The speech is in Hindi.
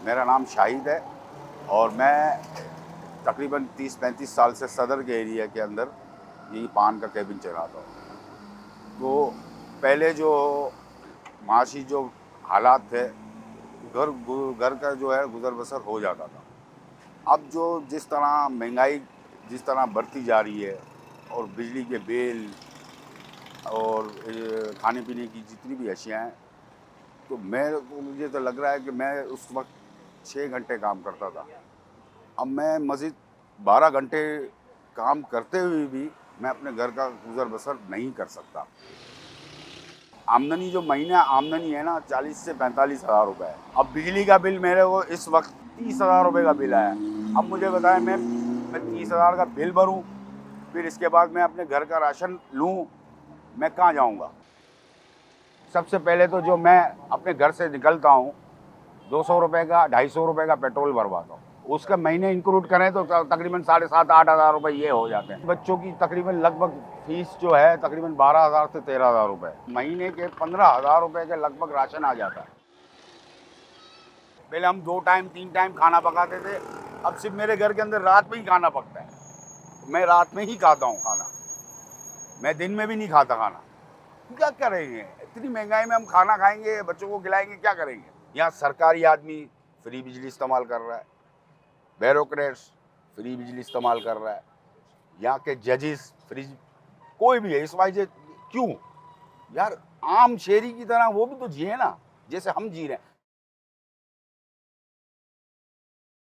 मेरा नाम शाहिद है और मैं तकरीबन 30-35 साल से सदर के एरिया के अंदर यही पान का केबिन चलाता हूँ। तो पहले जो माशी जो हालात थे, घर घर का जो है गुजर बसर हो जाता था। अब जो जिस तरह महंगाई जिस तरह बढ़ती जा रही है और बिजली के बिल और खाने पीने की जितनी भी अशियाँ हैं, तो मुझे तो लग रहा है कि मैं उस वक्त 6 घंटे काम करता था। अब मैं मज़ीद 12 घंटे काम करते हुए भी मैं अपने घर का गुजर बसर नहीं कर सकता। आमदनी जो महीना आमदनी है ना 40 से 45 हज़ार रुपये है। अब बिजली का बिल मेरे को इस वक्त 30 हज़ार रुपये का बिल आया। अब मुझे बताएं मैं 30 हज़ार का बिल भरूं, फिर इसके बाद मैं अपने घर का राशन लूं, मैं कहाँ जाऊंगा? सबसे पहले तो जो मैं अपने घर से निकलता हूँ 200 रुपये का 250 रुपये का पेट्रोल भरवाता हूँ। उसका महीने इंक्लूड करें तो तकरीबन 7,500-8 हज़ार रुपये ये हो जाते हैं। बच्चों की तकरीबन लगभग फीस जो है तकरीबन 12,000 से 13,000 रुपये, महीने के 15,000 रुपये के लगभग राशन आ जाता है। पहले हम 2 टाइम 3 टाइम खाना पकाते थे, अब सिर्फ मेरे घर के अंदर रात में ही खाना पकता है। मैं रात में ही खाता हूँ खाना, मैं दिन में भी नहीं खाता खाना। क्या करेंगे? इतनी महंगाई में हम खाना खाएंगे, बच्चों को खिलाएंगे, क्या करेंगे? यहाँ सरकारी आदमी फ्री बिजली इस्तेमाल कर रहा है, ब्यूरोक्रेट्स फ्री बिजली इस्तेमाल कर रहा है, यहाँ के जजेस फ्री, कोई भी है इस वजह क्यों? यार आम शहरी की तरह वो भी तो जिए ना, जैसे हम जी रहे हैं।